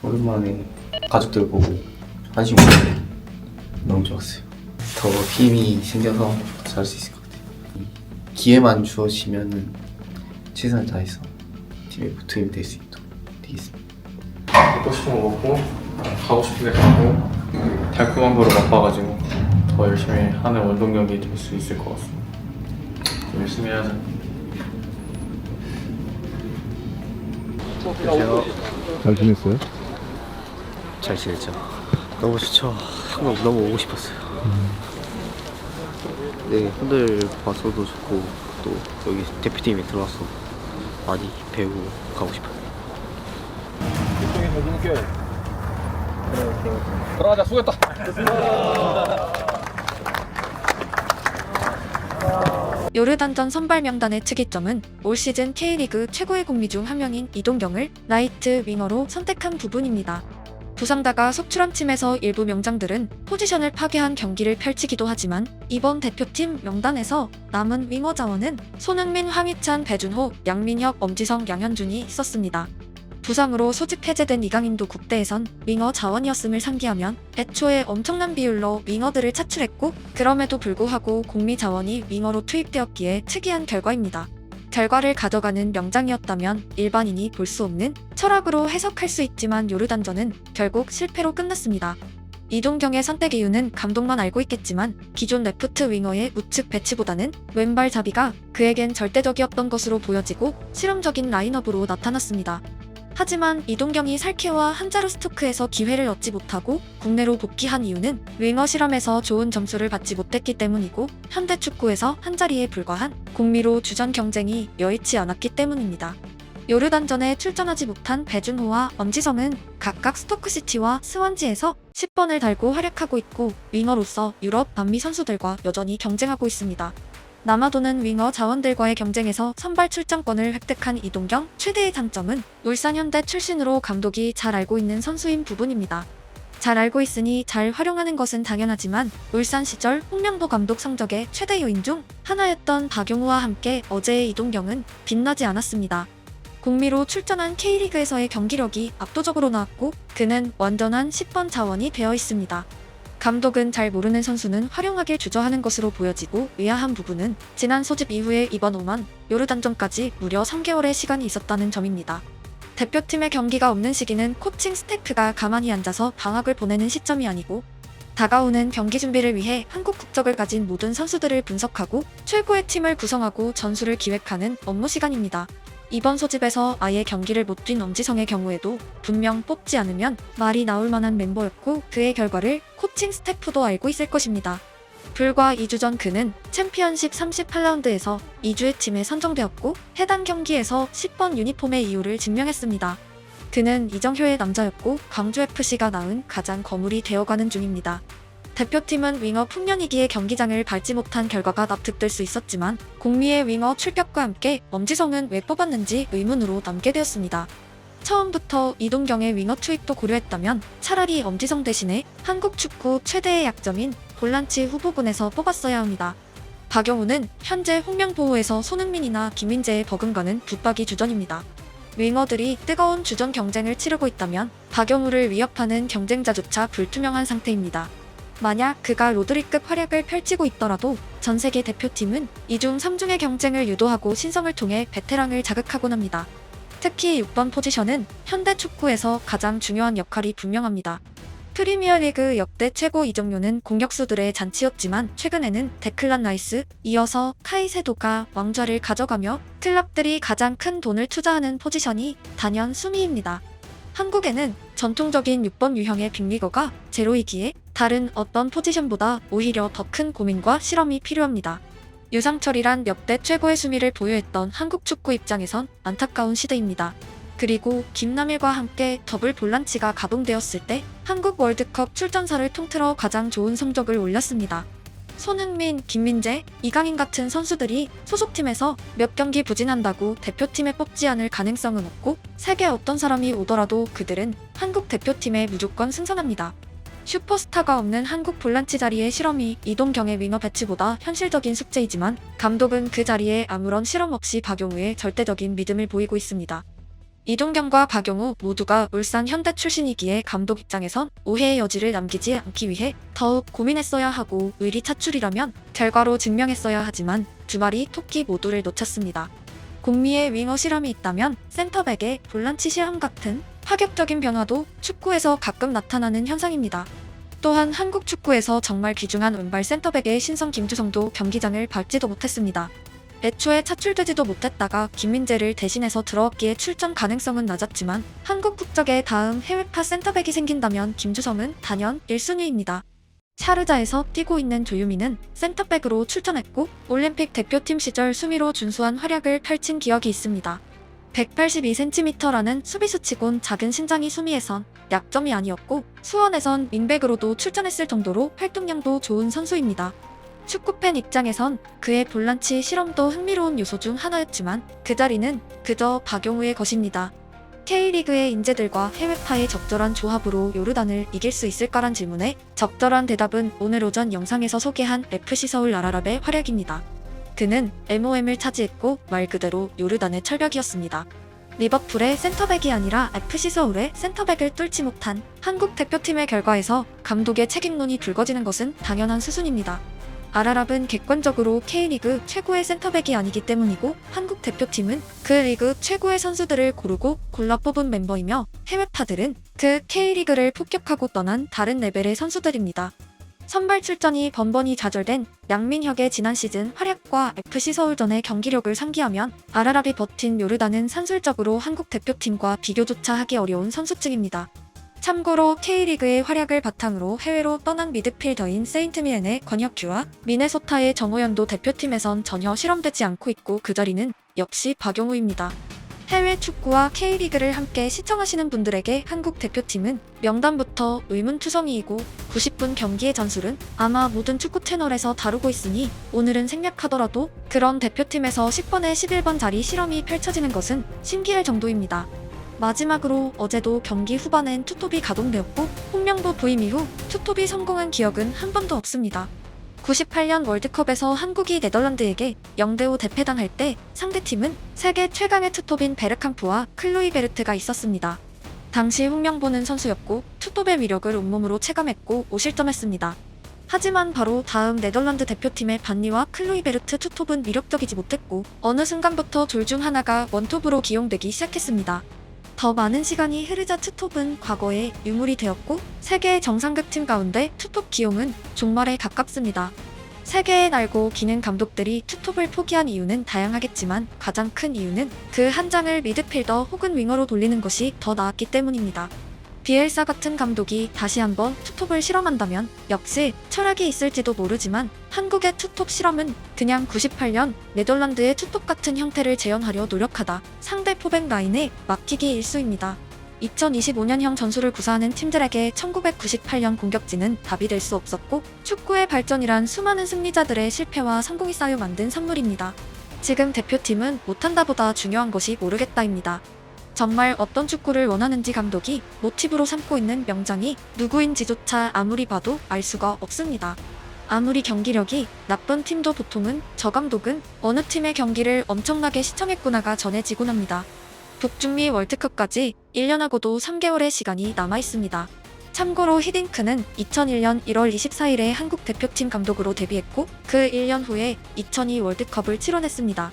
오랜만에 가족들 보고 한식 먹고 너무 좋았어요. 더 힘이 생겨서 더 잘할 수 있을 것 같아요. 기회만 주어지면은 최선을 다해서 팀에 보탬이 될 수 있도록 되겠습니다. 먹고 싶은 거 먹고 가고 싶은 데 가고 달콤한 거를 맛봐가지고 더 열심히 하는 원동력이 될 수 있을 것 같습니다. 열심히 하자. 잘 지냈어요? 잘 지냈죠. 너무 좋죠. 한국 너무 오고 싶었어요. 네, 형들 봐서도 좋고 또 여기 대표팀에 들어와서 많이 배우고 가고 싶어요. 들어가자. 수고했다. 요르단전 선발 명단의 특이점은 올 시즌 K리그 최고의 공미 중 한 명인 이동경을 라이트 윙어로 선택한 부분입니다. 부상다가 속출한 팀에서 일부 명장들은 포지션을 파괴한 경기를 펼치기도 하지만 이번 대표팀 명단에서 남은 윙어 자원은 손흥민, 황희찬, 배준호, 양민혁, 엄지성, 양현준이 있었습니다. 부상으로 소집 해제된 이강인도 국대에선 윙어 자원이었음을 상기하면 애초에 엄청난 비율로 윙어들을 차출했고 그럼에도 불구하고 공미 자원이 윙어로 투입되었기에 특이한 결과입니다. 결과를 가져가는 명장이었다면 일반인이 볼 수 없는 철학으로 해석할 수 있지만 요르단전은 결국 실패로 끝났습니다. 이동경의 선택 이유는 감독만 알고 있겠지만 기존 레프트 윙어의 우측 배치보다는 왼발 자비가 그에겐 절대적이었던 것으로 보여지고 실험적인 라인업으로 나타났습니다. 하지만 이동경이 살케와 한자루 스토크에서 기회를 얻지 못하고 국내로 복귀한 이유는 윙어 실험에서 좋은 점수를 받지 못했기 때문이고 현대축구에서 한자리에 불과한 공미로 주전 경쟁이 여의치 않았기 때문입니다. 요르단전에 출전하지 못한 배준호와 엄지성은 각각 스토크시티와 스완지에서 10번을 달고 활약하고 있고 윙어로서 유럽 남미 선수들과 여전히 경쟁하고 있습니다. 남아도는 윙어 자원들과의 경쟁에서 선발 출전권을 획득한 이동경 최대의 장점은 울산 현대 출신으로 감독이 잘 알고 있는 선수인 부분입니다. 잘 알고 있으니 잘 활용하는 것은 당연하지만 울산 시절 홍명보 감독 성적의 최대 요인 중 하나였던 박용우와 함께 어제의 이동경은 빛나지 않았습니다. 공미로 출전한 K리그에서의 경기력이 압도적으로 나왔고 그는 완전한 10번 자원이 되어 있습니다. 감독은 잘 모르는 선수는 활용하길 주저하는 것으로 보여지고 의아한 부분은 지난 소집 이후에 이번 오만 요르단전까지 무려 3개월의 시간이 있었다는 점입니다. 대표팀의 경기가 없는 시기는 코칭 스태프가 가만히 앉아서 방학을 보내는 시점이 아니고 다가오는 경기 준비를 위해 한국 국적을 가진 모든 선수들을 분석하고 최고의 팀을 구성하고 전술을 기획하는 업무 시간입니다. 이번 소집에서 아예 경기를 못 뛴 엄지성의 경우에도 분명 뽑지 않으면 말이 나올 만한 멤버였고 그의 결과를 코칭 스태프도 알고 있을 것입니다. 불과 2주 전 그는 챔피언십 38라운드에서 2주의 팀에 선정되었고 해당 경기에서 10번 유니폼의 이유를 증명했습니다. 그는 이정효의 남자였고 광주FC가 낳은 가장 거물이 되어가는 중입니다. 대표팀은 윙어 풍년이기에 경기장을 밟지 못한 결과가 납득될 수 있었지만 공미의 윙어 출격과 함께 엄지성은 왜 뽑았는지 의문으로 남게 되었습니다. 처음부터 이동경의 윙어 투입도 고려했다면 차라리 엄지성 대신에 한국 축구 최대의 약점인 볼란치 후보군에서 뽑았어야 합니다. 박용우는 현재 홍명보호에서 손흥민이나 김민재의 버금가는 붙박이 주전입니다. 윙어들이 뜨거운 주전 경쟁을 치르고 있다면 박용우를 위협하는 경쟁자조차 불투명한 상태입니다. 만약 그가 로드리급 활약을 펼치고 있더라도 전세계 대표팀은 2중 3중의 경쟁을 유도하고 신성을 통해 베테랑을 자극하곤 합니다. 특히 6번 포지션은 현대 축구에서 가장 중요한 역할이 분명합니다. 프리미어리그 역대 최고 이적료는 공격수들의 잔치였지만 최근에는 데클란 라이스, 이어서 카이세도가 왕좌를 가져가며 클럽들이 가장 큰 돈을 투자하는 포지션이 단연 수미입니다. 한국에는 전통적인 6번 유형의 빅리거가 제로이기에 다른 어떤 포지션보다 오히려 더 큰 고민과 실험이 필요합니다. 유상철이란 역대 최고의 수미를 보유했던 한국 축구 입장에선 안타까운 시대입니다. 그리고 김남일과 함께 더블 볼란치가 가동되었을 때 한국 월드컵 출전사를 통틀어 가장 좋은 성적을 올렸습니다. 손흥민, 김민재, 이강인 같은 선수들이 소속팀에서 몇 경기 부진한다고 대표팀에 뽑지 않을 가능성은 없고 세계 어떤 사람이 오더라도 그들은 한국 대표팀에 무조건 승선합니다. 슈퍼스타가 없는 한국 볼란치 자리의 실험이 이동경의 윙어 배치보다 현실적인 숙제이지만 감독은 그 자리에 아무런 실험 없이 박용우의 절대적인 믿음을 보이고 있습니다. 이동경과 박용우 모두가 울산 현대 출신이기에 감독 입장에선 오해의 여지를 남기지 않기 위해 더욱 고민했어야 하고 의리 차출이라면 결과로 증명했어야 하지만 두 마리 토끼 모두를 놓쳤습니다. 공미의 윙어 실험이 있다면 센터백의 볼란치 실험 같은 파격적인 변화도 축구에서 가끔 나타나는 현상입니다. 또한 한국 축구에서 정말 귀중한 왼발 센터백의 신성 김주성도 경기장을 밟지도 못했습니다. 애초에 차출되지도 못했다가 김민재를 대신해서 들어왔기에 출전 가능성은 낮았지만 한국 국적의 다음 해외파 센터백이 생긴다면 김주성은 단연 1순위입니다. 샤르자에서 뛰고 있는 조유미는 센터백으로 출전했고 올림픽 대표팀 시절 수미로 준수한 활약을 펼친 기억이 있습니다. 182cm라는 수비수치곤 작은 신장이 수미에선 약점이 아니었고 수원에선 윙백으로도 출전했을 정도로 활동량도 좋은 선수입니다. 축구팬 입장에선 그의 볼란치 실험도 흥미로운 요소 중 하나였지만 그 자리는 그저 박용우의 것입니다. K리그의 인재들과 해외파의 적절한 조합으로 요르단을 이길 수 있을까란 질문에 적절한 대답은 오늘 오전 영상에서 소개한 FC 서울 아라랍의 활약입니다. 그는 MOM을 차지했고 말 그대로 요르단의 철벽이었습니다. 리버풀의 센터백이 아니라 FC 서울의 센터백을 뚫지 못한 한국 대표팀의 결과에서 감독의 책임론이 불거지는 것은 당연한 수순입니다. 아라랍은 객관적으로 K리그 최고의 센터백이 아니기 때문이고 한국 대표팀은 그 리그 최고의 선수들을 고르고 골라 뽑은 멤버이며 해외파들은 그 K리그를 폭격하고 떠난 다른 레벨의 선수들입니다. 선발 출전이 번번이 좌절된 양민혁의 지난 시즌 활약과 FC 서울전의 경기력을 상기하면 아라랍이 버틴 요르단은 산술적으로 한국 대표팀과 비교조차 하기 어려운 선수층입니다. 참고로 K리그의 활약을 바탕으로 해외로 떠난 미드필더인 세인트미렌의 권혁규와 미네소타의 정호연도 대표팀에선 전혀 실험되지 않고 있고 그 자리는 역시 박용우입니다. 해외 축구와 K리그를 함께 시청하시는 분들에게 한국 대표팀은 명단부터 의문투성이이고 90분 경기의 전술은 아마 모든 축구 채널에서 다루고 있으니 오늘은 생략하더라도 그런 대표팀에서 10번에 11번 자리 실험이 펼쳐지는 것은 신기할 정도입니다. 마지막으로 어제도 경기 후반엔 투톱이 가동되었고 홍명보 부임 이후 투톱이 성공한 기억은 한 번도 없습니다. 98년 월드컵에서 한국이 네덜란드에게 0대5 대패당할 때 상대팀은 세계 최강의 투톱인 베르캄프와 클로이베르트가 있었습니다. 당시 홍명보는 선수였고 투톱의 위력을 온몸으로 체감했고 5실점했습니다. 하지만 바로 다음 네덜란드 대표팀의 반니와 클로이베르트 투톱은 위력적이지 못했고 어느 순간부터 둘 중 하나가 원톱으로 기용되기 시작했습니다. 더 많은 시간이 흐르자 투톱은 과거에 유물이 되었고 세계의 정상급 팀 가운데 투톱 기용은 종말에 가깝습니다. 세계에 날고 기는 감독들이 투톱을 포기한 이유는 다양하겠지만 가장 큰 이유는 그 한 장을 미드필더 혹은 윙어로 돌리는 것이 더 나았기 때문입니다. 비엘사 같은 감독이 다시 한번 투톱을 실험한다면 역시 철학이 있을지도 모르지만 한국의 투톱 실험은 그냥 98년 네덜란드의 투톱 같은 형태를 재현하려 노력하다 상대 포백 라인에 막히기 일쑤입니다. 2025년형 전술을 구사하는 팀들에게 1998년 공격진은 답이 될 수 없었고 축구의 발전이란 수많은 승리자들의 실패와 성공이 쌓여 만든 선물입니다. 지금 대표팀은 못한다보다 중요한 것이 모르겠다입니다. 정말 어떤 축구를 원하는지 감독이 모티브로 삼고 있는 명장이 누구인지조차 아무리 봐도 알 수가 없습니다. 아무리 경기력이 나쁜 팀도 보통은 저 감독은 어느 팀의 경기를 엄청나게 시청했구나가 전해지곤 합니다. 북중미 월드컵까지 1년하고도 3개월의 시간이 남아있습니다. 참고로 히딩크는 2001년 1월 24일에 한국 대표팀 감독으로 데뷔했고 그 1년 후에 2002 월드컵을 치러냈습니다.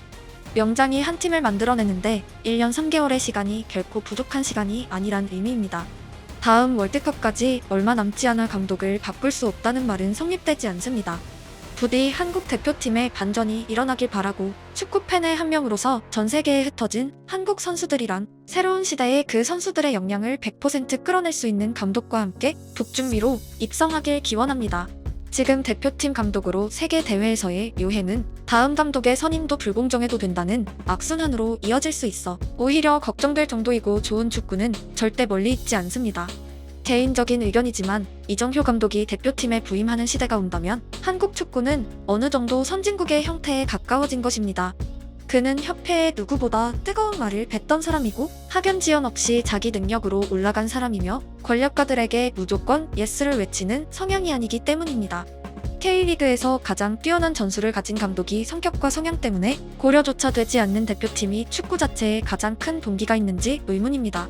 명장이 한 팀을 만들어내는데 1년 3개월의 시간이 결코 부족한 시간이 아니란 의미입니다. 다음 월드컵까지 얼마 남지 않아 감독을 바꿀 수 없다는 말은 성립되지 않습니다. 부디 한국 대표팀의 반전이 일어나길 바라고 축구팬의 한 명으로서 전 세계에 흩어진 한국 선수들이란 새로운 시대의 그 선수들의 역량을 100% 끌어낼 수 있는 감독과 함께 북중미로 입성하길 기원합니다. 지금 대표팀 감독으로 세계 대회에서의 요행은 다음 감독의 선임도 불공정해도 된다는 악순환으로 이어질 수 있어 오히려 걱정될 정도이고 좋은 축구는 절대 멀리 있지 않습니다. 개인적인 의견이지만 이정효 감독이 대표팀에 부임하는 시대가 온다면 한국 축구는 어느 정도 선진국의 형태에 가까워진 것입니다. 그는 협회에 누구보다 뜨거운 말을 뱉던 사람이고 학연 지연 없이 자기 능력으로 올라간 사람이며 권력가들에게 무조건 예스를 외치는 성향이 아니기 때문입니다. K리그에서 가장 뛰어난 전술을 가진 감독이 성격과 성향 때문에 고려조차 되지 않는 대표팀이 축구 자체에 가장 큰 동기가 있는지 의문입니다.